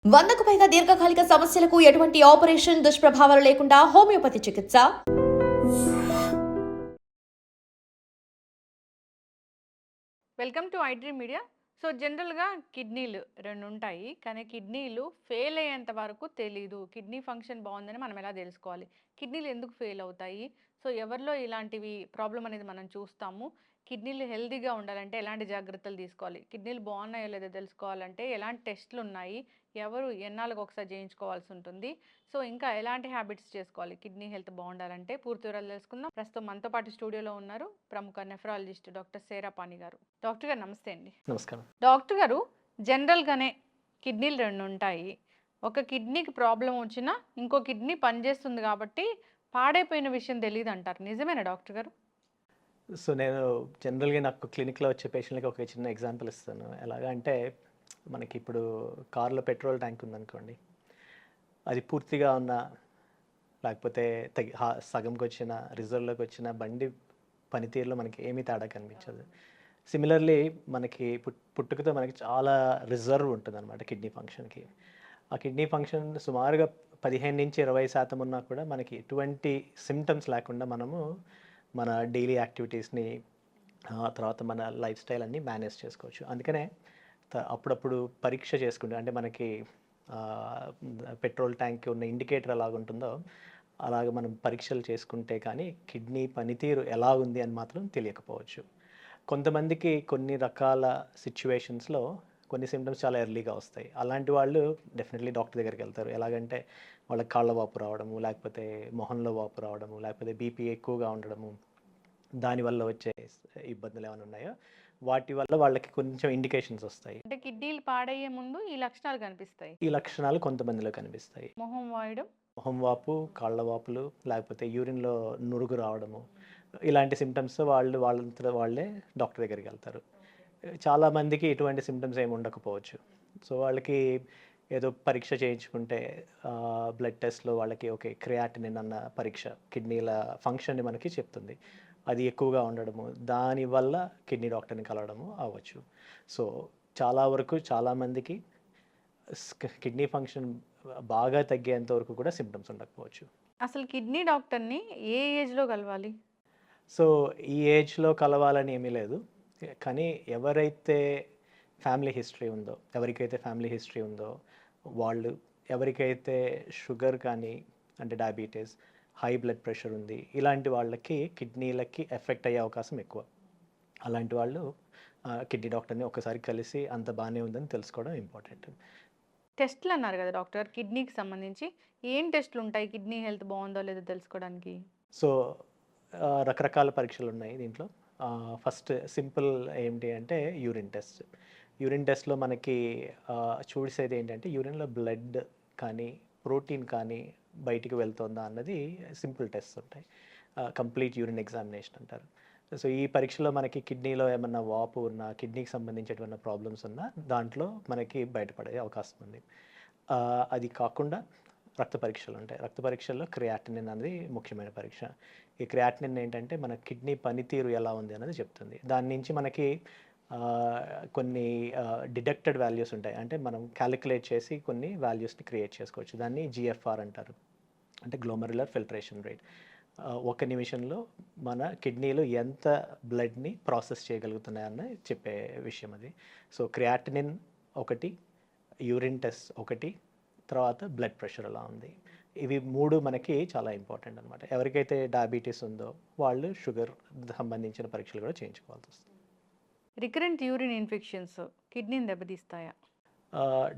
100కు పైగా దీర్ఘకాలిక సమస్యలకు ఎటువంటి ఆపరేషన్ దుష్ప్రభావాలు లేకుండా హోమియోపతి చికిత్స. Welcome to iDream media. So జనరల్గా కిడ్నీలు రెండు ఉంటాయి, కానీ కిడ్నీలు ఫెయిల్ అయ్యేంత వరకు తెలీదు. కిడ్నీ ఫంక్షన్ బాగుందని మనం ఎలా తెలుసుకోవాలి, కిడ్నీలు ఎందుకు ఫెయిల్ అవుతాయి, సో ఎవరిలో ఇలాంటివి ప్రాబ్లం అనేది మనం చూస్తాము. కిడ్నీలు హెల్తీగా ఉండాలంటే ఎలాంటి జాగ్రత్తలు తీసుకోవాలి, కిడ్నీలు బాగున్నాయో లేదో తెలుసుకోవాలంటే ఎలాంటి టెస్టులు ఉన్నాయి, ఎవరు ఎన్నాళ్ళకు ఒకసారి చేయించుకోవాల్సి ఉంటుంది, సో ఇంకా ఎలాంటి హ్యాబిట్స్ చేసుకోవాలి కిడ్నీ హెల్త్ బాగుండాలంటే పూర్తి వివరాలు తెలుసుకుందాం. ప్రస్తుతం మనతో పాటు స్టూడియోలో ఉన్నారు ప్రముఖ నెఫ్రాలజిస్ట్ డాక్టర్ సేరాపాణి గారు. డాక్టర్ గారు నమస్తే అండి. నమస్కారం. డాక్టర్ గారు, జనరల్గానే కిడ్నీలు రెండు ఉంటాయి. ఒక కిడ్నీకి ప్రాబ్లం వచ్చినా ఇంకో కిడ్నీ పనిచేస్తుంది కాబట్టి పాడైపోయిన విషయం తెలియదు అంటారు, నిజమేనా డాక్టర్ గారు? సో నేను జనరల్గా నాకు క్లినిక్లో వచ్చే పేషెంట్లకి ఒక చిన్న ఎగ్జాంపుల్ ఇస్తాను. ఎలాగా అంటే మనకి ఇప్పుడు కార్లో పెట్రోల్ ట్యాంక్ ఉందనుకోండి, అది పూర్తిగా ఉన్న లేకపోతే సగంకి వచ్చిన రిజర్వ్లోకి వచ్చిన బండి పనితీరులో మనకి ఏమీ తేడా కనిపించదు. సిమిలర్లీ మనకి పుట్టుకతో మనకి చాలా రిజర్వ్ ఉంటుంది అనమాట కిడ్నీ ఫంక్షన్కి. ఆ కిడ్నీ ఫంక్షన్ సుమారుగా 15-20% ఉన్నా కూడా మనకి ఎటువంటి సిమ్టమ్స్ లేకుండా మనము మన డైలీ యాక్టివిటీస్ని తర్వాత మన లైఫ్ స్టైల్ అన్నీ మేనేజ్ చేసుకోవచ్చు. అందుకనే అప్పుడప్పుడు పరీక్ష చేసుకుంటే, అంటే మనకి పెట్రోల్ ట్యాంక్ ఉన్న ఇండికేటర్ ఎలాగుంటుందో అలాగ మనం పరీక్షలు చేసుకుంటే కానీ కిడ్నీ పనితీరు ఎలా ఉంది అని మాత్రం తెలియకపోవచ్చు. కొంతమందికి కొన్ని రకాల సిచ్యువేషన్స్లో కొన్ని సిమ్టమ్స్ చాలా ఎర్లీగా వస్తాయి. అలాంటి వాళ్ళు డెఫినెట్లీ డాక్టర్ దగ్గరికి వెళ్తారు. ఎలాగంటే వాళ్ళకి కాళ్ళ వాపు రావడము, లేకపోతే మొహంలో వాపు రావడము, లేకపోతే బీపీ ఎక్కువగా ఉండడము, దానివల్ల వచ్చే ఇబ్బందులు ఏమైనా ఉన్నాయో వాటి వల్ల వాళ్ళకి కొంచెం ఇండికేషన్స్ వస్తాయి. అంటే కిడ్నీలు పాడయ్యే ముందు ఈ లక్షణాలు కనిపిస్తాయి. ఈ లక్షణాలు కొంతమందిలో కనిపిస్తాయి. మొహం వాయడం, మొహం వాపు, కాళ్ళ వాపులు, లేకపోతే యూరిన్లో నురుగు రావడము, ఇలాంటి సిమ్టమ్స్ వాళ్ళంతా వాళ్ళే డాక్టర్ దగ్గరికి వెళ్తారు. చాలామందికి ఇటువంటి సిమ్టమ్స్ ఏమి ఉండకపోవచ్చు. సో వాళ్ళకి ఏదో పరీక్ష చేయించుకుంటే బ్లడ్ టెస్ట్లో వాళ్ళకి ఓకే క్రియాటినిన్ అన్న పరీక్ష కిడ్నీల ఫంక్షన్ని మనకి చెప్తుంది. అది ఎక్కువగా ఉండడము, దానివల్ల కిడ్నీ డాక్టర్ని కలవడము అవ్వచ్చు. సో చాలా వరకు చాలామందికి కిడ్నీ ఫంక్షన్ బాగా తగ్గేంత వరకు కూడా సిమ్టమ్స్ ఉండకపోవచ్చు. అసలు కిడ్నీ డాక్టర్ని ఏ ఏజ్లో కలవాలి? సో ఈ ఏజ్లో కలవాలని ఏమీ లేదు, కానీ ఎవరైతే ఫ్యామిలీ హిస్టరీ ఉందో, వాళ్ళు, ఎవరికైతే షుగర్ కానీ అంటే డయాబెటీస్, హై బ్లడ్ ప్రెషర్ ఉంది, ఇలాంటి వాళ్ళకి కిడ్నీలకి ఎఫెక్ట్ అయ్యే అవకాశం ఎక్కువ. అలాంటి వాళ్ళు కిడ్నీ డాక్టర్ని ఒకసారి కలిసి అంత బాగానే ఉందని తెలుసుకోవడం ఇంపార్టెంట్. టెస్ట్లు అన్నారు కదా డాక్టర్, కిడ్నీకి సంబంధించి ఏం టెస్ట్లు ఉంటాయి కిడ్నీ హెల్త్ బాగుందో లేదో తెలుసుకోవడానికి? సో రకరకాల పరీక్షలు ఉన్నాయి దీంట్లో. ఫస్ట్ సింపుల్ ఏంటి అంటే యూరిన్ టెస్ట్. యూరిన్ టెస్ట్లో మనకి చూసేది ఏంటంటే యూరిన్లో బ్లడ్ కానీ ప్రోటీన్ కానీ బయటికి వెళ్తుందా అన్నది సింపుల్ టెస్ట్ ఉంటాయి. కంప్లీట్ యూరిన్ ఎగ్జామినేషన్ అంటారు. సో ఈ పరీక్షలో మనకి కిడ్నీలో ఏమన్నా వాపు ఉన్నా, కిడ్నీకి సంబంధించేటువంటి ప్రాబ్లమ్స్ ఉన్నా దాంట్లో మనకి బయటపడే అవకాశం ఉంది. అది కాకుండా రక్త పరీక్షలు ఉంటాయి. రక్త పరీక్షల్లో క్రియాటినిన్ అనేది ముఖ్యమైన పరీక్ష. ఈ క్రియాటినిన్ ఏంటంటే మన కిడ్నీ పనితీరు ఎలా ఉంది అనేది చెప్తుంది. దాని నుంచి మనకి కొన్ని డిడక్టెడ్ వాల్యూస్ ఉంటాయి, అంటే మనం క్యాలిక్యులేట్ చేసి కొన్ని వాల్యూస్ని క్రియేట్ చేసుకోవచ్చు. దాన్ని జిఎఫ్ఆర్ అంటారు, అంటే గ్లోమరులర్ ఫిల్ట్రేషన్ రేట్. ఒక నిమిషంలో మన కిడ్నీలు ఎంత బ్లడ్ని ప్రాసెస్ చేయగలుగుతున్నాయని చెప్పే విషయం అది. సో క్రియాటినిన్ ఒకటి, యూరిన్ టెస్ట్ ఒకటి, తర్వాత బ్లడ్ ప్రెషర్ ఎలా ఉంది, ఇవి మూడు మనకి చాలా ఇంపార్టెంట్ అనమాట. ఎవరికైతే డయాబెటీస్ ఉందో వాళ్ళు షుగర్ సంబంధించిన పరీక్షలు కూడా చేయించుకోవాల్సి వస్తుంది. రికరెంట్ యూరిన్ ఇన్ఫెక్షన్స్ కిడ్నీని దెబ్బతీస్తాయా?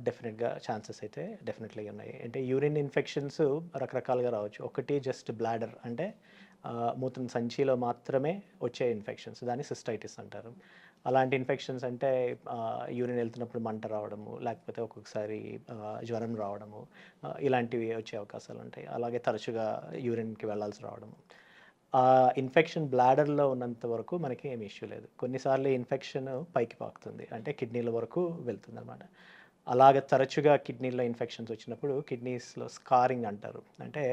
డెఫినెట్గా ఛాన్సెస్ అయితే డెఫినెట్లీ ఉన్నాయి. అంటే యూరిన్ ఇన్ఫెక్షన్స్ రకరకాలుగా రావచ్చు. ఒకటి జస్ట్ బ్లాడర్, అంటే మూత్రం సంచిలో మాత్రమే వచ్చే ఇన్ఫెక్షన్స్, దాన్ని సిస్టైటిస్ అంటారు. అలాంటి ఇన్ఫెక్షన్స్ అంటే యూరిన్ వెళ్తున్నప్పుడు మంట రావడము, లేకపోతే ఒక్కొక్కసారి జ్వరం రావడము, ఇలాంటివి వచ్చే అవకాశాలు ఉంటాయి. అలాగే తరచుగా యూరిన్కి వెళ్ళాల్సి రావడము. ఇన్ఫెక్షన్ బ్లాడర్లో ఉన్నంత వరకు మనకి ఏమి ఇష్యూ లేదు. కొన్నిసార్లు ఇన్ఫెక్షన్ పైకి పాకుతుంది, అంటే కిడ్నీల వరకు వెళ్తుంది అనమాట. అలాగ తరచుగా కిడ్నీలో ఇన్ఫెక్షన్స్ వచ్చినప్పుడు కిడ్నీస్లో స్కారింగ్ అంటారు, అంటే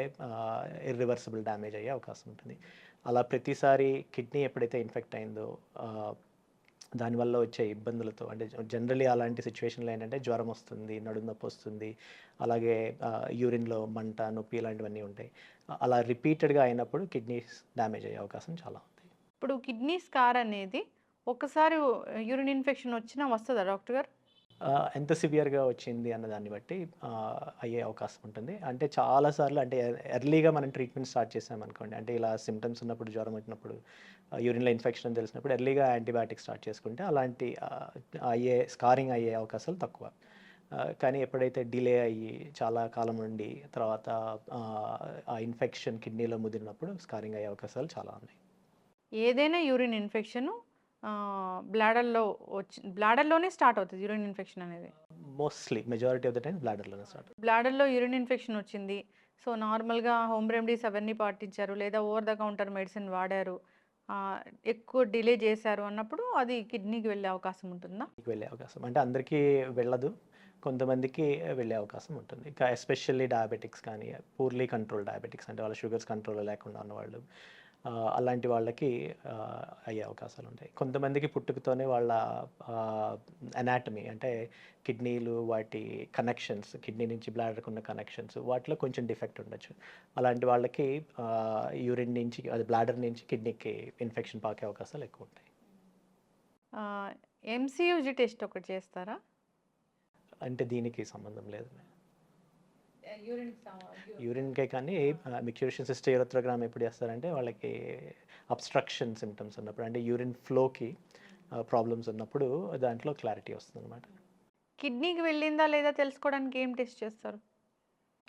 ఇర్రివర్సిబుల్ డ్యామేజ్ అయ్యే అవకాశం ఉంటుంది. అలా ప్రతిసారి కిడ్నీ ఎప్పుడైతే ఇన్ఫెక్ట్ అయిందో దానివల్ల వచ్చే ఇబ్బందులతో అంటే జనరలీ అలాంటి సిచ్యువేషన్లో ఏంటంటే జ్వరం వస్తుంది, నడుము నొప్పి వస్తుంది, అలాగే యూరిన్‌లో మంట, నొప్పి ఇలాంటివన్నీ ఉంటాయి. అలా రిపీటెడ్‌గా అయినప్పుడు కిడ్నీస్ డ్యామేజ్ అయ్యే అవకాశం చాలా ఉంది. ఇప్పుడు కిడ్నీ స్కార్ అనేది ఒక్కసారి యూరిన్ ఇన్ఫెక్షన్ వచ్చినా వస్తదా డాక్టర్ గారు? ఎంత సివియర్‌గా వచ్చింది అన్న దాన్ని బట్టి అయ్యే అవకాశం ఉంటుంది. అంటే చాలా సార్లు అంటే ఎర్లీగా మనం ట్రీట్మెంట్ స్టార్ట్ చేసామనుకోండి, అంటే ఇలా సింప్టమ్స్ ఉన్నప్పుడు, జ్వరం వచ్చినప్పుడు, యూరిన్‌లో ఇన్ఫెక్షన్ అని తెలిసినప్పుడు ఎర్లీగా యాంటీబయాటిక్స్ స్టార్ట్ చేసుకుంటే అలాంటి స్కారింగ్ అయ్యే అవకాశాలు తక్కువ. కానీ ఎప్పుడైతే డిలే అయ్యి చాలా కాలం నుండి తర్వాత ఆ ఇన్ఫెక్షన్ కిడ్నీలో ముదిరినప్పుడు స్కారింగ్ అయ్యే అవకాశాలు చాలా ఉన్నాయి. ఏదైనా యూరిన్ ఇన్ఫెక్షను బ్లాడర్‌లోనే స్టార్ట్ అవుతది యూరిన్ ఇన్ఫెక్షన్ అనేది. Mostly majority of the time బ్లాడర్‌లోనే స్టార్ట్. బ్లాడర్‌లో యూరిన్ ఇన్ఫెక్షన్ వచ్చింది. సో, నార్మల్‌గా హోమ్ రెమెడీస్ అవన్నీ పాటించారు. లేదా ఓవర్ ద కౌంటర్ మెడిసిన్ వాడారు. ఆహ్, ఎక్కువ డిలే చేశారు అన్నప్పుడు అది కిడ్నీకి వెళ్ళే అవకాశం ఉంటుందా? వెళ్ళే అవకాశం. అంటే అందరికీ వెళ్ళదు. కొంతమందికి వెళ్ళే అవకాశం ఉంటుంది. ఎస్పెషల్లీ డయాబెటిక్స్ కానీ, పూర్‌లీ కంట్రోల్డ్ డయాబెటిక్స్ అంటే వాళ్ళ షుగర్స్ కంట్రోల్‌లో లేకుండా ఉన్నవాళ్ళు. అలాంటి వాళ్ళకి అయ్యే అవకాశాలుంటాయి. కొంతమందికి పుట్టుకతోనే వాళ్ళ అనాటమీ అంటే కిడ్నీలు వాటి కనెక్షన్స్, కిడ్నీ నుంచి బ్లాడర్‌కున్న కనెక్షన్స్ వాటిలో కొంచెం డిఫెక్ట్ ఉండొచ్చు. అలాంటి వాళ్ళకి యూరిన్ నుంచి అది బ్లాడర్ నుంచి కిడ్నీకి ఇన్ఫెక్షన్ పాకే అవకాశాలు ఎక్కువుంటాయి. ఆహ్, ఎంసీయూజీ టెస్ట్ ఒకటి చేస్తారా? అంటే దీనికి సంబంధం లేదు. యూరిన్‌కి యూరిన్‌కే కానీ మిక్స్చరేషన్ సిస్టోయూరోథ్రోగ్రామ్ ఎప్పుడు చేస్తారంటే వాళ్ళకి అబ్స్ట్రక్షన్ సింప్టమ్స్ ఉన్నప్పుడు అంటే యూరిన్ ఫ్లోకి ప్రాబ్లమ్స్ ఉన్నప్పుడు దాంట్లో క్లారిటీ వస్తుందన్నమాట. కిడ్నీకి వెళ్ళిందా లేదా తెలుసుకోవడానికి ఏం టెస్ట్ చేస్తారు?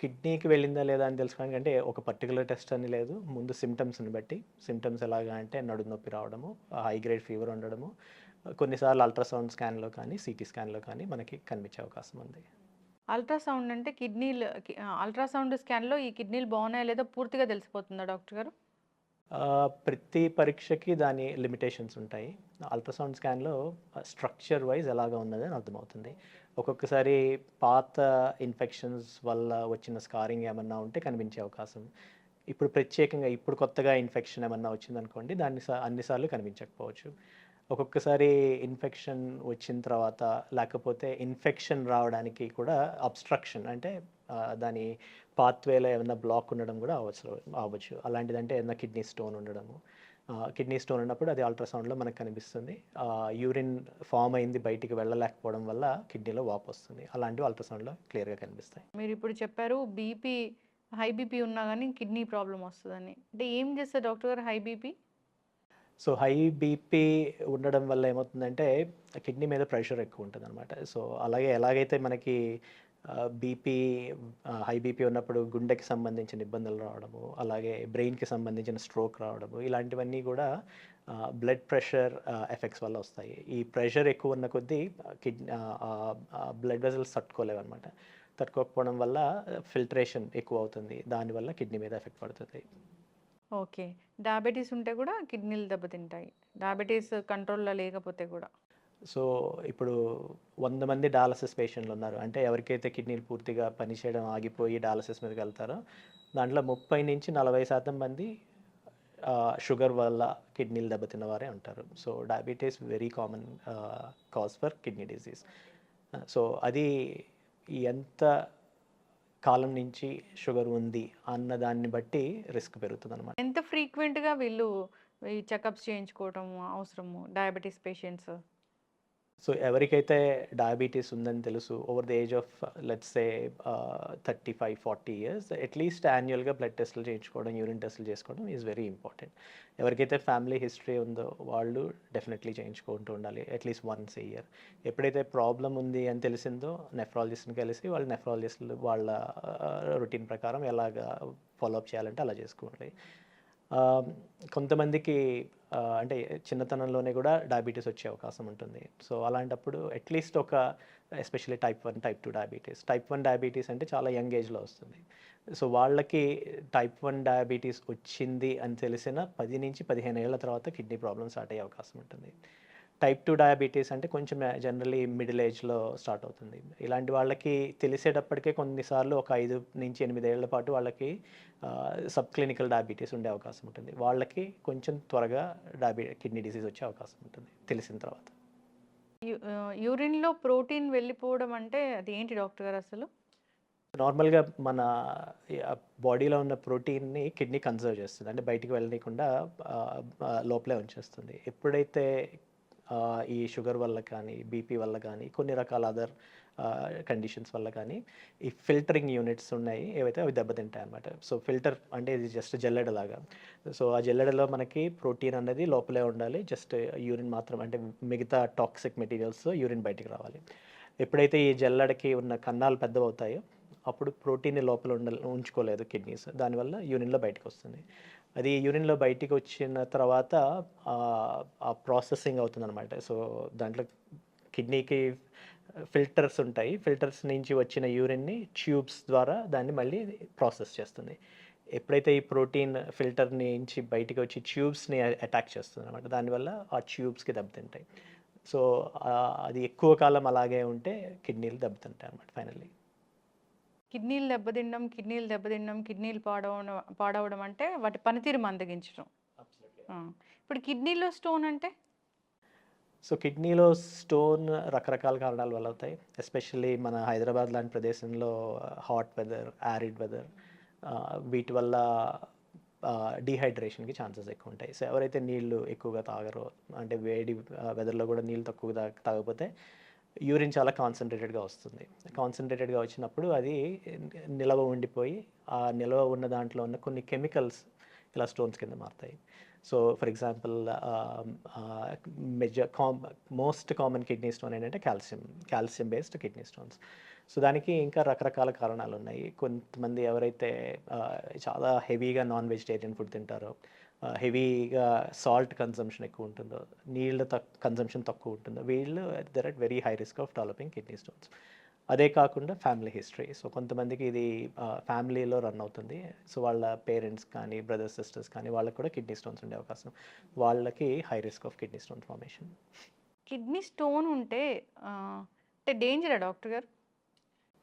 కిడ్నీకి వెళ్ళిందా లేదా అని తెలుసుకోవడానికి అంటే ఒక పర్టికులర్ టెస్ట్ అని లేదు. ముందు సింప్టమ్స్‌ని బట్టి సింప్టమ్స్ ఎలాగా అంటే నడుము నొప్పి రావడము, హై గ్రేడ్ ఫీవర్ ఉండడము, కొన్నిసార్లు అల్ట్రాసౌండ్ స్కాన్‌లో కానీ, సీటీ స్కాన్‌లో కానీ మనకి కనిపించే అవకాశం ఉంది. అల్ట్రాసౌండ్ అంటే అల్ట్రాసౌండ్ స్కాన్‌లో ఈ కిడ్నీలు బాగున్నాయా లేదా పూర్తిగా తెలిసిపోతుందా డాక్టర్ గారు? ప్రతి పరీక్షకి దాని లిమిటేషన్స్ ఉంటాయి. అల్ట్రాసౌండ్ స్కాన్‌లో స్ట్రక్చర్ వైస్ ఎలాగా ఉన్నదని అర్థమవుతుంది. ఒక్కొక్కసారి పాత ఇన్ఫెక్షన్స్ వల్ల వచ్చిన స్కారింగ్ ఏమన్నా ఉంటే కనిపించే అవకాశం. ఇప్పుడు ప్రత్యేకంగా ఇప్పుడు కొత్తగా ఇన్ఫెక్షన్ ఏమన్నా వచ్చిందనుకోండి దాన్ని అన్ని సార్లు కనిపించకపోవచ్చు. ఒక్కొక్కసారి ఇన్ఫెక్షన్ వచ్చిన తర్వాత లేకపోతే ఇన్ఫెక్షన్ రావడానికి కూడా అబ్స్ట్రక్షన్ అంటే దాని పాత్వేలో ఏమన్నా బ్లాక్ ఉండడం కూడా అవ్వచ్చు. అలాంటిదంటే ఏదన్నా కిడ్నీ స్టోన్ ఉండడము. కిడ్నీ స్టోన్ ఉన్నప్పుడు అది అల్ట్రాసౌండ్‌లో మనకు కనిపిస్తుంది. యూరిన్ ఫార్మ్ అయింది బయటికి వెళ్ళలేకపోవడం వల్ల కిడ్నీలో వాపొస్తుంది. అలాంటివి అల్ట్రాసౌండ్‌లో క్లియర్‌గా కనిపిస్తాయి. మీరిప్పుడు చెప్పారు హై బీపీ ఉన్నా గానీ కిడ్నీ ప్రాబ్లమ్ వస్తదని. అంటే ఏం చేస్తారు డాక్టర్ గారు high BP? So, high BP ఉండడం వల్ల ఏమవుతుందంటే, కిడ్నీ మీద ప్రెషర్ ఎక్కువ ఉంటదనమాట. సో, అలాగే ఎలాగైతే మనకి బీపీ హై బీపీ ఉన్నప్పుడు గుండెకి సంబంధించిన ఇబ్బందులు రావడము, అలాగే బ్రెయిన్‌కి సంబంధించిన స్ట్రోక్ రావడము, ఇలాంటివన్నీ గూడా బ్లడ్ ప్రెషర్ ఎఫెక్ట్స్ వల్ల వస్తాయి. ఈ ప్రెషర్ ఎక్కువ ఉన్న కొద్దీ బ్లడ్ వెసల్స్ తట్టుకోలేవనమాట. తట్టుకోకపోవడం వల్ల ఫిల్ట్రేషన్ ఎక్కువ అవుతుంది. దానివల్ల కిడ్నీ మీద ఎఫెక్ట్ పడుతుంది. ఓకే. డయాబెటిస్ ఉంటే కూడా కిడ్నీలు దెబ్బతింటాయి. డయాబెటిస్ కంట్రోల్‌లో లేకపోతే గూడా. సో, ఇప్పుడు 100 మంది డయాలసిస్ పేషెంట్లున్నారు. అంటే ఎవరికైతే కిడ్నీలు పూర్తిగా పనిచేయడం ఆగిపోయి డయాలసిస్ మీదకెళ్తారో, దాంట్లో 30-40% మంది షుగర్ వల్ల కిడ్నీలు దెబ్బతిన్న వారే ఉంటారు. So, diabetes very common cause for kidney disease. So, అది ఎంత కాలం నుంచి షుగర్ ఉంది అన్న దాన్ని బట్టి రిస్క్ పెరుగుతుందనమాట. ఎంత ఫ్రీక్వెంట్‌గా వీళ్ళు ఈ చెకప్స్ చేయించుకోవటం అవసరము డయాబెటిస్ పేషెంట్స్? సో, ఎవరికైతే డయాబెటిస్ ఉందని తెలుసు over the age of let's say 35, 40 years at least యాన్యుయల్‌గా బ్లడ్ టెస్టులు చేయించుకోవడం, యూరిన్ టెస్టులు చేసుకోవడం ఈజ్ వెరీ ఇంపార్టెంట్. ఎవరికైతే ఫ్యామిలీ హిస్టరీ ఉందో వాళ్ళు డెఫినెట్‌లీ చేయించుకుంటూ ఉండాలి. At least once a year. ఎప్పుడైతే ప్రాబ్లమ్ ఉంది అని తెలిసిందో నెఫ్రాలజిస్ట్‌ని కలిసి వాళ్ళు నెఫ్రాలజిస్టులు వాళ్ళ రొటీన్ ప్రకారం ఎలాగా ఫాలో అప్ చేయాలంటే అలా చేసుకోవాలి. ఆహ్, కొంతమందికి అంటే చిన్నతనంలోనే కూడా డయాబెటిస్ వచ్చే అవకాశం ఉంటుంది. సో, అలాంటప్పుడు at least especially type 1, type 2 diabetes. Type 1 diabetes అంటే చాలా యంగ్ ఏజ్‌లో వస్తుంది. సో, వాళ్ళకి టైప్ 1 డయాబెటిస్ వచ్చింది అని తెలిసిన 10-15 ఏళ్ల తర్వాత కిడ్నీ ప్రాబ్లమ్ స్టార్ట్ అయ్యే అవకాశం ఉంటుంది. టైప్ 2 డయాబెటిస్ అంటే కొంచెం జనరల్లీ మిడిల్ ఏజ్‌లో స్టార్ట్ అవుతుంది. ఇలాంటి వాళ్ళకి తెలిసేటప్పటికే కొన్నిసార్లు ఒక 5-8 ఏళ్ల పాటు వాళ్ళకి సబ్ క్లినికల్ డయాబెటిస్ ఉండే అవకాశం ఉంటుంది. వాళ్ళకి కొంచెం త్వరగా కిడ్నీ డిసీజ్ వచ్చే అవకాశం ఉంటుంది తెలిసిన తర్వాత. యూరిన్‌లో ప్రోటీన్ వెళ్ళిపోవడం అంటే అదేంటి డాక్టర్ గారు అసలు? నార్మల్‌గా మన బాడీలో ఉన్న ప్రోటీన్‌ని కిడ్నీ కన్జర్వ్ చేస్తుంది. అంటే బయటికి వెళ్ళనీయకుండా లోపలే ఉంచేస్తుంది. ఎప్పుడైతే ఈ షుగర్ వల్ల కానీ, బీపీ వల్ల కానీ, కొన్ని రకాల అదర్ కండిషన్స్ వల్ల కానీ, ఈ ఫిల్టరింగ్ యూనిట్స్ ఉన్నాయి ఏవైతే అవి దెబ్బతింటాయన్నమాట. సో, ఫిల్టర్ అంటే ఇది జస్ట్ జల్లెడలాగా. సో, ఆ జల్లెడలో మనకి ప్రోటీన్ అనేది లోపలే ఉండాలి. జస్ట్ యూరిన్ మాత్రం అంటే మిగతా టాక్సిక్ మెటీరియల్స్‌తో యూరిన్ బయటికి రావాలి. ఎప్పుడైతే ఈ జల్లెడకి ఉన్న కన్నాలు పెద్దవవుతాయో అప్పుడు ప్రోటీన్‌ని లోపల ఉంచుకోలేదు కిడ్నీస్. దానివల్ల యూరిన్‌లో బయటకొస్తుంది. అది యూరిన్‌లో బయటికి వచ్చిన తర్వాత ఆ ప్రాసెసింగ్ అవుతుందనమాట. సో, దాంట్లో కిడ్నీకి ఫిల్టర్స్ ఉంటాయి. ఫిల్టర్స్ నుంచి వచ్చిన యూరిన్‌ని ట్యూబ్స్ ద్వారా దాన్ని మళ్ళీ ప్రాసెస్ చేస్తుంది. ఎప్పుడైతే ఈ ప్రోటీన్ ఫిల్టర్ నుంచి బయటికి వచ్చి ట్యూబ్స్‌ని అటాక్ చేస్తుందనమాట. దానివల్ల ఆ ట్యూబ్స్‌కి దెబ్బతింటాయి. సో, అది ఎక్కువ కాలం అలాగే ఉంటే కిడ్నీలు దెబ్బతింటాయనమాట ఫైనల్లీ. కిడ్నీలు దెబ్బతినడం, కిడ్నీలు పాడవడం అంటే వాటి పనితీరు మందగించడం. ఆ! ఇప్పుడు కిడ్నీలో స్టోన్ అంటే? సో, కిడ్నీలో స్టోన్ రకరకాల కారణాల వల్ల అవుతాయి. ఎస్పెషల్లీ మన హైదరాబాద్ లాంటి ప్రదేశంలో హాట్ వెదర్, యారిడ్ వెదర్ వీటి వల్ల డీహైడ్రేషన్‌కి ఛాన్సెస్ ఎక్కువుంటాయి. సో, ఎవరైతే నీళ్ళు ఎక్కువగా తాగరో అంటే వేడి వెదర్‌లో కూడా నీళ్ళు తక్కువ తాగకపోతే యూరిన్ చాలా కాన్సంట్రేటెడ్‌గా వస్తుంది. కాన్సంట్రేటెడ్‌గా వచ్చినప్పుడు అది నిలవ ఉండిపోయి, ఆ నిలవ ఉన్న దాంట్లో ఉన్న కొన్ని కెమికల్స్ ఇలా స్టోన్స్ కింద మారతాయి. So, for example major most common kidney stone ఏంటంటే calcium based kidney stones. So, దానికి ఇంకా రకరకాల కారణాలున్నాయి. కొంతమంది ఎవరైతే చాలా హెవీగా నాన్ వెజిటేరియన్ ఫుడ్ తింటారో, హెవీగా సాల్ట్ కన్సంప్షన్ ఎక్కువ ఉంటుందో, నీళ్ళ కన్సంప్షన్ తక్కువ ఉంటుందో, వీళ్ళు they're at very high risk of developing kidney stones. అదే కాకుండా ఫ్యామిలీ హిస్టరీ. సో, కొంతమందికి ఇది ఫ్యామిలీలో రన్ అవుతుంది. సో, వాళ్ళ పేరెంట్స్ కానీ, బ్రదర్స్, సిస్టర్స్ కానీ వాళ్ళకి కూడా కిడ్నీ స్టోన్స్ ఉండే అవకాశం. వాళ్ళకి high risk of kidney stone formation. Kidney stone ఉంటే అంటే డేంజరా డాక్టర్ గారు?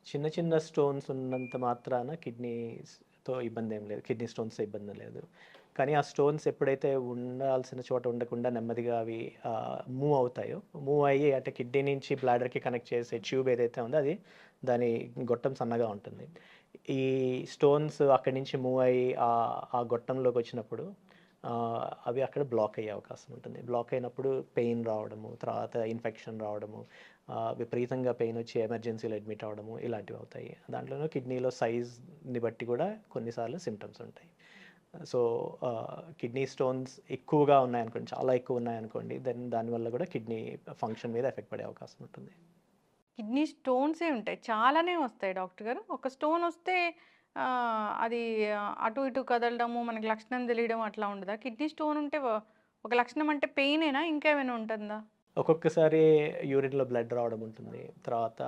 చిన్న చిన్న స్టోన్స్ ఉన్నంత మాత్రాన కిడ్నీస్‌తో ఇబ్బందేం లేదు. కిడ్నీ స్టోన్స్‌తో ఇబ్బంది లేదు. కానీ ఆ స్టోన్స్ ఎప్పుడైతే ఉండాల్సిన చోట ఉండకుండా నెమ్మదిగా అవి మూవ్ అవుతాయో, మూవ్ అయ్యి అంటే కిడ్నీ నుంచి బ్లాడర్‌కి కనెక్ట్ చేసే ట్యూబ్ ఏదైతే ఉందో అది దాని గొట్టం సన్నగా ఉంటుంది. ఈ స్టోన్స్ అక్కడి నుంచి మూవ్ అయ్యి ఆ గొట్టంలోకొచ్చినప్పుడు అవి అక్కడ బ్లాక్ అయ్యే అవకాశం ఉంటుంది. బ్లాక్ అయినప్పుడు పెయిన్ రావడము, తర్వాత ఇన్ఫెక్షన్ రావడము, విపరీతంగా పెయిన్ వచ్చి ఎమర్జెన్సీలో అడ్మిట్ అవ్వడము ఇలాంటివి అవుతాయి. దాంట్లోనూ కిడ్నీలో సైజ్‌ని బట్టి కూడా కొన్నిసార్లు సింప్టమ్స్ ఉంటాయి. సో, కిడ్నీ స్టోన్స్ ఎక్కువగా ఉన్నాయనుకోండి, చాలా ఎక్కువ ఉన్నాయనుకోండి, దెన్ దానివల్ల కూడా కిడ్నీ ఫంక్షన్ మీద ఎఫెక్ట్ పడే అవకాశం ఉంటుంది. కిడ్నీ స్టోన్సే ఉంటాయి. చాలానే వస్తాయి డాక్టర్ గారు. ఒక స్టోన్ వస్తే అది అటు ఇటు కదలడము, మనకి లక్షణం తెలియడం అట్లా ఉండదా? కిడ్నీ స్టోన్ ఉంటే ఒక లక్షణం అంటే పెయినేనా? ఇంకా ఏమైనా ఉంటుందా? ఒక్కొక్కసారి యూరిన్‌లో బ్లడ్ రావడం ఉంటుంది. తర్వాత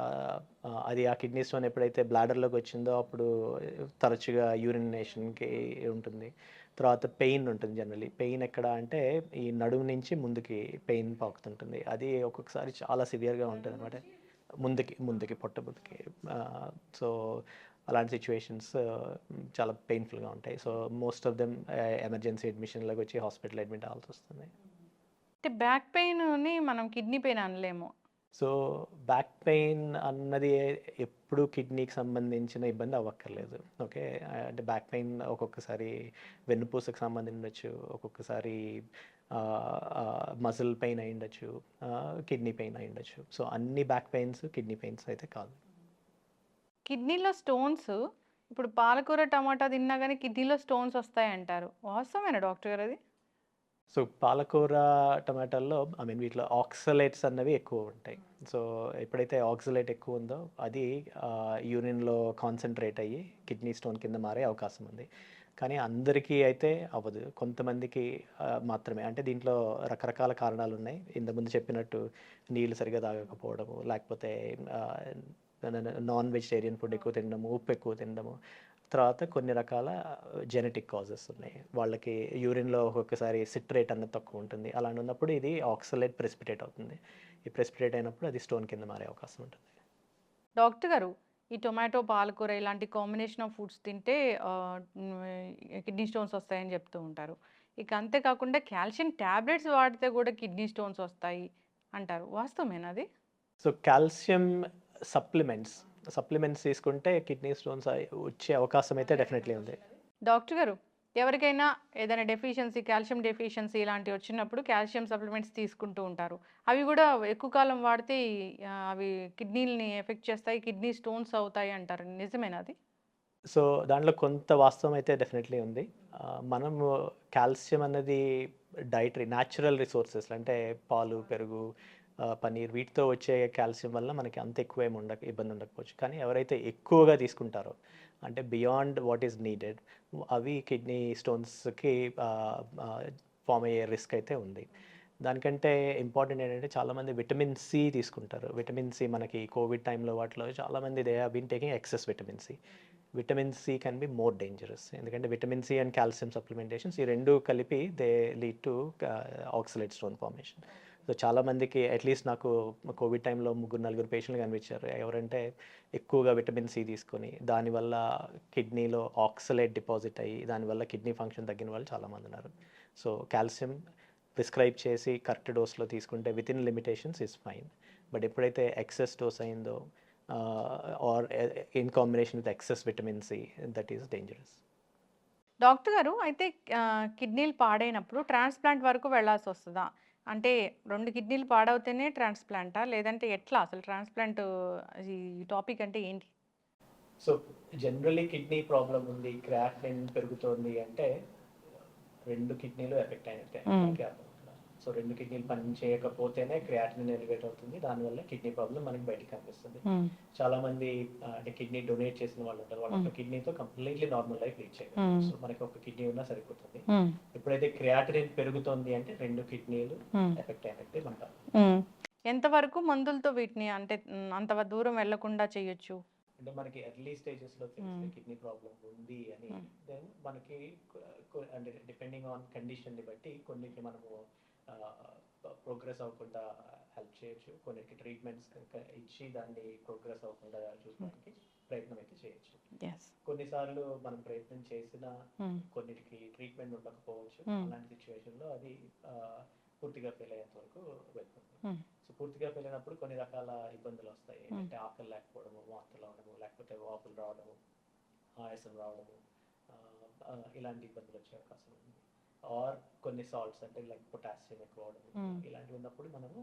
అది ఆ కిడ్నీ స్టోన్ ఎప్పుడైతే బ్లాడర్‌లోకి వచ్చిందో అప్పుడు తరచుగా యూరినేషన్‌కి ఉంటుంది. తర్వాత పెయిన్ ఉంటుంది జనరల్లీ. పెయిన్ ఎక్కడ అంటే ఈ నడుము నుంచి ముందుకి పెయిన్ పాకుతుంటుంది. అది ఒక్కొక్కసారి చాలా సివియర్‌గా ఉంటదనమాట. ముందుకి పొట్ట ముందుకి. సో, అలాంటి సిట్యుయేషన్స్ చాలా పెయిన్‌ఫుల్‌గా ఉంటాయి. So, most of them emergency అడ్మిషన్‌లోకి వచ్చి హాస్పిటల్ అడ్మిట్ అవ్వాల్సొస్తుంది. అంటే బ్యాక్ పెయిన్‌ని మనం కిడ్నీ పెయిన్ అనలేము. సో, బ్యాక్ పెయిన్ అన్నది ఎప్పుడు కిడ్నీకి సంబంధించిన ఇబ్బంది అవ్వక్కర్లేదు. ఓకే. అంటే బ్యాక్ పెయిన్ ఒక్కొక్కసారి వెన్నుపూసకు సంబంధించొచ్చు. ఒక్కొక్కసారి మజిల్ పెయిన్ అయ్యుండొచ్చు. కిడ్నీ పెయిన్ అయ్యుండొచ్చు. సో, అన్ని బ్యాక్ పెయిన్స్ కిడ్నీ పెయిన్స్ అయితే కాదు. కిడ్నీలో స్టోన్స్ ఇప్పుడు పాలకూర, టమాటా తిన్నా గాని కిడ్నీలో స్టోన్స్ వస్తాయంటారు. వాస్తవేనా డాక్టర్ గారు అది? సో, పాలకూర, టమాటాల్లో వీటిలో ఆక్సలేట్స్ అన్నవి ఎక్కువ ఉంటాయి. సో, ఎప్పుడైతే ఆక్సలేట్ ఎక్కువ ఉందో అది యూరిన్‌లో కాన్సంట్రేట్ అయ్యి కిడ్నీ స్టోన్ కింద మారే అవకాశం ఉంది. కానీ అందరికీ అయితే అవ్వదు. కొంతమందికి మాత్రమే. అంటే దీంట్లో రకరకాల కారణాలున్నాయి. ఇంతకుముందు చెప్పినట్టు నీళ్ళు సరిగ్గా తాగకపోవడము, లేకపోతే ఆహ్, నాన్ వెజిటేరియన్ ఫుడ్ ఎక్కువ తినడము, ఉప్పు ఎక్కువ తినడము. తర్వాత కొన్ని రకాల జెనెటిక్ కాజెస్ ఉన్నాయి. వాళ్ళకి యూరిన్‌లో ఒక్కొక్కసారి సిట్రేట్ అన్నది తక్కువ ఉంటుంది. అలాంటున్నప్పుడు ఇది ఆక్సలేట్ ప్రెసిపిటేట్ అవుతుంది. ఈ ప్రెసిపిటేట్ అయినప్పుడు అది స్టోన్ కింద మారే అవకాశం ఉంటుంది. డాక్టర్ గారు ఈ టొమాటో, పాలకూర ఇలాంటి కాంబినేషన్ ఆఫ్ ఫుడ్స్ తింటే కిడ్నీ స్టోన్స్ వస్తాయని చెప్తూ ఉంటారు. ఇక అంతే కాకుండా కాల్షియం టాబ్లెట్స్ వాడితే కూడా కిడ్నీ స్టోన్స్ వస్తాయి అంటారు. వాస్తవమేనా అది? సో కాల్షియం సప్లిమెంట్స్ తీసుకుంటే కిడ్నీ స్టోన్స్ వచ్చే అవకాశం అయితే డెఫినెట్లీ ఉంది. డాక్టర్ గారు, ఎవరికైనా ఏదైనా డెఫిషియన్సీ, కాల్షియం డెఫిషియన్సీ ఇలాంటివి వచ్చినప్పుడు కాల్షియం సప్లిమెంట్స్ తీసుకుంటూ ఉంటారు. అవి కూడా ఎక్కువ కాలం వాడితే అవి కిడ్నీలని ఎఫెక్ట్ చేస్తాయి, కిడ్నీ స్టోన్స్ అవుతాయి అంటారు. నిజమేనా అది? సో దాంట్లో కొంత వాస్తవం అయితే డెఫినెట్లీ ఉంది. మనము కాల్షియం అన్నది డైటరీ న్యాచురల్ రిసోర్సెస్ అంటే పాలు, పెరుగు, పన్నీర్ వీటితో వచ్చే కాల్షియం వల్ల మనకి అంత ఎక్కువ ఏమి ఇబ్బంది ఉండకపోవచ్చు. కానీ ఎవరైతే ఎక్కువగా తీసుకుంటారో అంటే బియాండ్ వాట్ ఈస్ నీడెడ్ అవి కిడ్నీ స్టోన్స్కి ఫామ్ అయ్యే రిస్క్ అయితే ఉంది. దానికంటే ఇంపార్టెంట్ ఏంటంటే చాలామంది విటమిన్ సి తీసుకుంటారు. విటమిన్ సి మనకి కోవిడ్ టైంలో వాటిలో చాలామంది they have been taking excess vitamin C. Vitamin C can be more dangerous ఎందుకంటే vitamin C and calcium supplementations ఈ రెండు కలిపి they lead to oxalate stone formation. So చాలామందికి అట్లీస్ట్ నాకు కోవిడ్ టైంలో 3-4 పేషెంట్లు కనిపించారు. ఎవరంటే ఎక్కువగా విటమిన్ సి తీసుకొని దానివల్ల కిడ్నీలో ఆక్సలేట్ డిపాజిట్ అయ్యి దానివల్ల కిడ్నీ ఫంక్షన్ తగ్గిన వాళ్ళు చాలామంది ఉన్నారు. సో కాల్షియం ప్రిస్క్రైబ్ చేసి కరెక్ట్ డోస్లో తీసుకుంటే with in limitations is fine. But ఎప్పుడైతే ఎక్సెస్ డోస్ అయిందో or in combination with excess vitamin C, that is dangerous. Doctor గారు, అయితే కిడ్నీలు పాడైనప్పుడు ట్రాన్స్‌ప్లాంట్ వరకు వెళ్ళాల్సి వస్తదా? అంటే 2 కిడ్నీలు పాడవుతేనే ట్రాన్స్‌ప్లాంటా? లేదంటే ఎట్లా అసలు ట్రాన్స్‌ప్లాంట్ ఈ టాపిక్ అంటే ఏంటి? సో జనరల్లీ కిడ్నీ ప్రాబ్లం ఉంది, క్రియాటినిన్ పెరుగుతోంది అంటే 2 కిడ్నీలు ఎఫెక్ట్ అయినట్టే మనకి అర్థం. సో 2 కిడ్నీలు పని చేయకపోతేనే క్రియాటినిన్ ఎలివేట్ అవుతుంది. దానివల్ల కిడ్నీ ప్రాబ్లం మనకి బయటికి కనిపిస్తుంది. చాలా మంది అంటే కిడ్నీ డొనేట్ చేసిన వాళ్ళు ఉంటారు. వాళ్ళ ఒక కిడ్నీతో కంప్లీట్లీ నార్మల్ లైఫ్ లీడ్ చేయగలరు. సో మనకి ఒక కిడ్నీ ఉన్నా సరిపోతుంది. ఎప్పుడైతే క్రియాటినిన్ పెరుగుతుంది అంటే 2 కిడ్నీలు ఎఫెక్ట్ అయినట్టే మనకు. ఎంతవరకు మందులతో వీటిని అంటే అంత దూరం వెళ్లకుండా చేయొచ్చు? అంటే మనకి ఎర్లీ స్టేజెస్లో తెలిస్తే కిడ్నీ ప్రాబ్లం ఉంది అని దెన్ మనకి అంటే డిపెండింగ్ ఆన్ కండిషన్ని బట్టి కొన్నిటిని మనము ప్రోగ్రెస్ అవ్వకుండా హెల్ప్ చేయొచ్చు, కొన్నిటికి ట్రీట్మెంట్స్ ఇచ్చి దాన్ని ప్రోగ్రెస్ అవ్వకుండా చూసుకోవడానికి ప్రయత్నం అయితే చేయొచ్చు. కొన్నిసార్లు మనం ప్రయత్నం చేసిన కొన్నిటికి ట్రీట్మెంట్ ఉండకపోవచ్చు. అలాంటి సిచ్యువేషన్లో అది పూర్తిగా ఫెయిల్ అయ్యేంత వరకు వెళ్తుంది. సో పూర్తిగా ఫెయిల్ అయినప్పుడు కొన్ని రకాల ఇబ్బందులు వస్తాయి. అంటే ఆకలి లేకపోవడము, వాంతులు అవడము, లేకపోతే వాపులు రావడము, ఆయాసం రావడము, ఇలాంటి ఇబ్బందులు వచ్చే అవకాశం ఉంది. ఆర్ కొన్ని సాల్ట్స్ అంటే లైక్ పొటాషియం ఎక్కువ అవడం, ఇలాంటివి ఉన్నప్పుడు మనము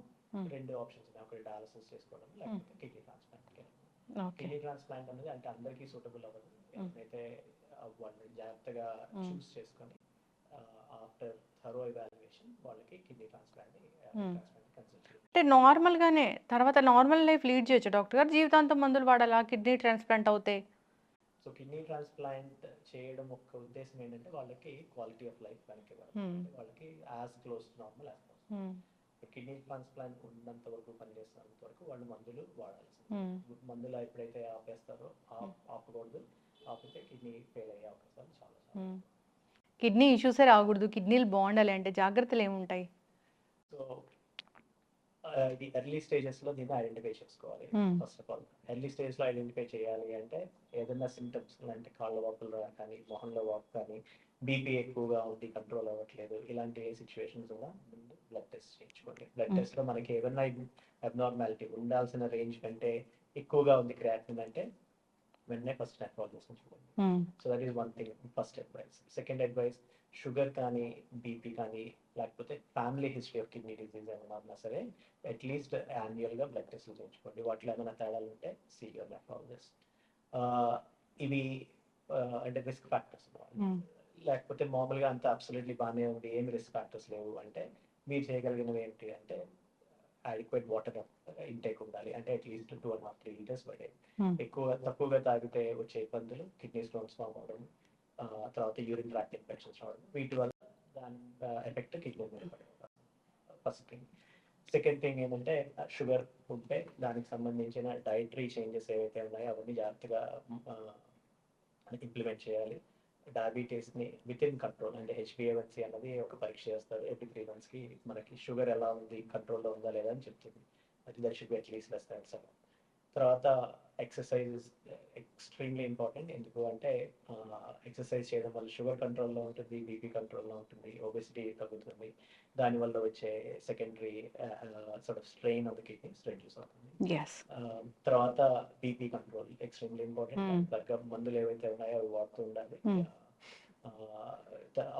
2 ఆప్షన్స్ ఉన్నాయి. ఒకటి డయాలసిస్ చేసుకోవడం, లేకపోతే కిడ్నీ ట్రాన్స్ప్లాంట్కి వెళ్ళడం. కిడ్నీ ట్రాన్స్ప్లాంట్ అనేది అంటే అందరికీ సూటబుల్ అవ్వదు. అయితే వాళ్ళు జాగ్రత్తగా చూస్ చేసుకొని ఆఫ్టర్ థరో ఎవాల్యుయేషన్ వాళ్ళకి కిడ్నీ ట్రాన్స్ప్లాంట్ కన్సల్ట్. అంటే నార్మల్గానే తర్వాత నార్మల్ లైఫ్ లీడ్ చేయొచ్చు డాక్టర్ గారు? జీవితాంతం మందులు వాడాలా కిడ్నీ ట్రాన్స్ప్లాంట్ అవుతే? సో కిడ్నీ ట్రాన్స్ప్లాంట్ చేయడం ఒక ఉద్దేశం ఏంటంటే వాళ్ళకి క్వాలిటీ ఆఫ్ లైఫ్ వెనక్కి వాళ్ళకి as close to normal as possible. Kidney transplant ఉన్నంత వరకు పనిచేస్తున్నంత వరకు వాళ్ళు మందులు వాడాల్సింది. మందులు ఎప్పుడైతే ఆపేస్తారో ఆపకూడదు. ఆపితే కిడ్నీ ఫెయిల్ అయ్యే అవకాశాలు చాలా. కిడ్నీ ఇష్యూసే రాకూడదు, కిడ్నీలు బాగుండాలి అంటే జాగ్రత్తలు ఏముంటాయి? సో ఇది ఎర్లీ స్టేజెస్లో దీన్ని ఐడెంటిఫై చేసుకోవాలి. ఫస్ట్ ఆఫ్ ఆల్ ఎర్లీ స్టేజ్లో ఐడెంటిఫై చేయాలి అంటే ఏదైనా సిమ్టమ్స్ అంటే కాళ్ళ వాపులు కానీ, మొహంలో వాపు కానీ, బీపీ ఎక్కువగా ఉంది, కంట్రోల్ అవ్వట్లేదు, ఇలాంటి సిచ్యువేషన్స్ కూడా ముందు బ్లడ్ టెస్ట్ చేయించుకోండి. బ్లడ్ టెస్ట్లో మనకి ఏదైనా అబ్నార్మాలిటీ ఉండాల్సిన రేంజ్ కంటే ఎక్కువగా ఉంది క్రియాటినిన్ అంటే వెంటనే ఫస్ట్ నెఫ్రాలజిస్ట్ చూడండి. So that is one thing, first advice. Second advice, sugar కానీ, బీపీ కానీ, లేకపోతే family history of kidney disease ఏమైనా ఉన్నా సరే అట్లీస్ట్ యాన్యువల్గా బ్లడ్ టెస్ట్లు చేయించుకోండి. వాటిలో ఏమైనా తేడాలు ఉంటే సీ యువర్ నెఫ్రాలజిస్ట్. ఇవి అంటే రిస్క్ ఫ్యాక్టర్స్. లేకపోతే మామూలుగా అంతా అబ్సల్యూట్లీ బాగానే ఉంది, ఏమి రిస్క్ ఫ్యాక్టర్స్ లేవు అంటే మీరు చేయగలిగినవి ఏంటి అంటే adequate వాటర్ ఇంటేక్ ఉండాలి. అంటే అట్లీస్ట్ 2.5-3 లీటర్స్ పర్ డే. తక్కువగా తాగితే వచ్చే ఇబ్బందులు కిడ్నీ స్టోన్స్ ఫామ్ అవడం, తర్వాత యూరిన్ ట్రాక్ట్ ఇన్ఫెక్షన్స్ రావడం, వీటి వల్ల దాని ఎఫెక్ట్ కిడ్నీ మీద పడే ఫస్ట్ థింగ్. సెకండ్ థింగ్ ఏంటంటే షుగర్ ఉంటే దానికి సంబంధించిన డైటరీ చేంజెస్ ఏవైతే ఉన్నాయో అవన్నీ జాగ్రత్తగా ఇంప్లిమెంట్ చేయాలి. డయాబెటీస్ని విత్ ఇన్ కంట్రోల్ అంటే HbA1c అన్నది ఒక పరీక్ష చేస్తారు ఎవ్రీ 3 monthsకి. మనకి షుగర్ ఎలా ఉంది, కంట్రోల్లో ఉందా లేదా అని చెప్తుంది. అది that should be at least less than 7. తర్వాత ఎక్సర్సైజ్ ఇస్ ఎక్స్ట్రీమ్లీ ఇంపార్టెంట్. ఎందుకు అంటే ఎక్సర్సైజ్ చేయడం వల్ల షుగర్ కంట్రోల్లో ఉంటుంది, బీపీ కంట్రోల్లో ఉంటుంది, ఒబెసిటీ తగ్గుతుంది. దానివల్ల వచ్చే secondary sort of strain of the kidneys reduce అవుతుంది. ఎస్. తర్వాత BP control extremely important. Hmm. తగ్గ మందులు ఏవైతే ఉన్నాయో అవి వాడుతూ ఉండాలి. Hmm.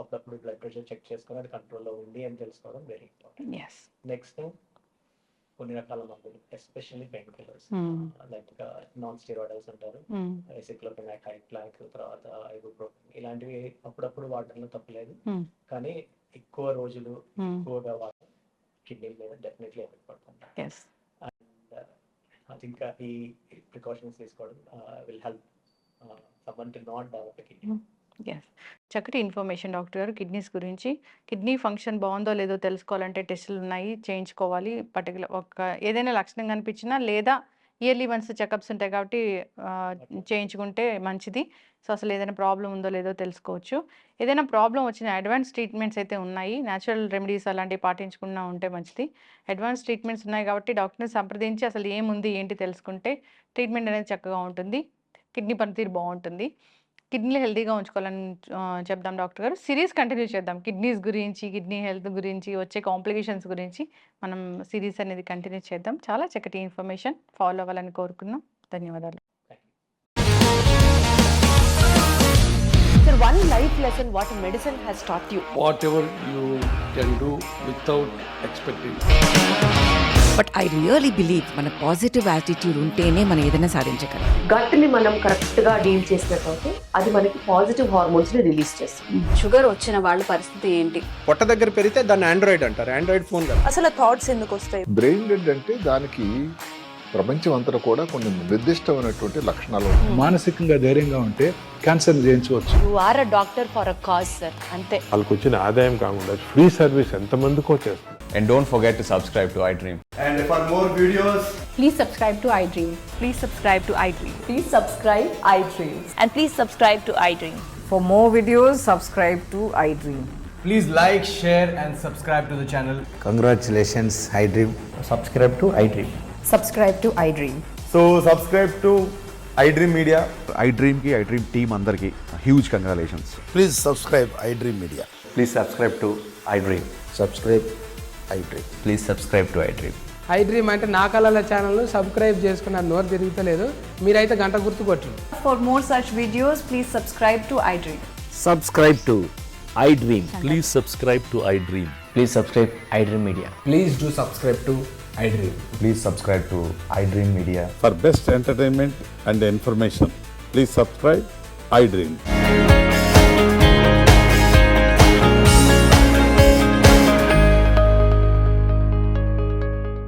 అప్పుడప్పుడు బ్లడ్ ప్రెషర్ చెక్ చేసుకొని అది కంట్రోల్లో ఉంది అని తెలుసుకోవడం వెరీ ఇంపార్టెంట్. ఎస్. నెక్స్ట్ కొన్ని రకాల మందులు, especially pain killers Hmm. Like non steroidals అంటారు, ఎసిక్లోఫెనాక్, హైప్లాక్, తర్వాత ఐబుప్రోఫెన్, ఇలాంటివి అప్పుడప్పుడు వాడడంలో తప్పలేదు. Hmm. కానీ ఎక్కువ రోజులు Hmm. ఎక్కువగా వాడడం కిడ్నీ మీద డెఫినెట్లీ ఎఫెక్ట్ పడుతుంది. ఎస్. అండ్ అది ఇంకా ఈ ప్రికాషన్స్ తీసుకోవడం will help someone to not develop kidney. Yes. చక్కటి ఇన్ఫర్మేషన్ డాక్టర్ గారు కిడ్నీస్ గురించి. కిడ్నీ ఫంక్షన్ బాగుందో లేదో తెలుసుకోవాలంటే టెస్టులు ఉన్నాయి, చేయించుకోవాలి. పర్టికులర్ ఏదైనా లక్షణం కనిపించినా లేదా ఇయర్లీ వన్స్ చెకప్స్ ఉంటాయి కాబట్టి చేయించుకుంటే మంచిది. సో అసలు ఏదైనా ప్రాబ్లం ఉందో లేదో తెలుసుకోవచ్చు. ఏదైనా ప్రాబ్లం వచ్చిన అడ్వాన్స్ ట్రీట్మెంట్స్ అయితే ఉన్నాయి, న్యాచురల్ రెమెడీస్ అలాంటివి పాటించకుండా ఉంటే మంచిది. అడ్వాన్స్ ట్రీట్మెంట్స్ ఉన్నాయి కాబట్టి డాక్టర్ని సంప్రదించి అసలు ఏముంది ఏంటి తెలుసుకుంటే ట్రీట్మెంట్ అనేది చక్కగా ఉంటుంది, కిడ్నీ పనితీరు బాగుంటుంది. కిడ్నీలు హెల్తీగా ఉంచుకోవాలని చెప్దాం డాక్టర్ గారు. సిరీస్ కంటిన్యూ చేద్దాం కిడ్నీస్ గురించి, కిడ్నీ హెల్త్ గురించి, వచ్చే కాంప్లికేషన్స్ గురించి మనం సిరీస్ అనేది కంటిన్యూ చేద్దాం. చాలా చక్కటి ఇన్ఫర్మేషన్ ఫాలో అవ్వాలని కోరుకుందాం. ధన్యవాదాలు. Sir, one life lesson what medicine has taught you. whatever you can do without expecting. But I really believe మన పాజిటివ్ యాటిట్యూడ్ ఉంటేనే మనం ఏదైనా సాధించగలం. గట్ని మనం కరెక్ట్గా డీల్ చేసినట్లయితే అది మనకి పాజిటివ్ హార్మోన్స్ని రిలీజ్ చేస్తుంది. షుగర్ వచ్చిన వాళ్ళ పరిస్థితి ఏంటి? పొట్ట దగ్గర పెరిగితే దాన్ని ఆండ్రాయిడ్ అంటారు, ఆండ్రాయిడ్ ఫోన్ కాదు. అసలు థాట్స్ ఎందుకు వస్తాయి? బ్రెయిన్ డెడ్ అంటే దానికి ప్రపంచం అంతా కూడా కొన్ని నిర్దిష్టమైనటువంటి లక్షణాలు ఉన్నాయి. మానసికంగా ధైర్యంగా ఉంటే క్యాన్సర్ జయించవచ్చు. You are a doctor for a cause sir, అంతే. వాళ్ళకి వచ్చిన ఆదాయం కాకుండా ఫ్రీ సర్వీస్ ఎంతమందికో చేస్తుంది. And don't forget to subscribe to iDream. And for more videos, please subscribe to iDream. Please subscribe to iDream. Please subscribe iDream. And please subscribe to iDream. For more videos subscribe to iDream. please like, share and subscribe to the channel. Congratulations, iDream. Subscribe to iDream. Subscribe to iDream. So subscribe to iDream Media. iDream ki iDream team andarki huge congratulations. Please subscribe iDream Media. Please subscribe to iDream. Subscribe iDream. Please subscribe to iDream. iDream అంటే నా కళల channel subscribe చేసుకున్న నోరు తిరుగుతలేదు, మీరైతే గంట గుర్తు కొట్టండి. For more such videos, please subscribe to iDream. Subscribe to iDream. Please subscribe to iDream. Please subscribe iDream Media. Please do subscribe to iDream. Please subscribe to iDream Media. For best entertainment and information, please subscribe iDream.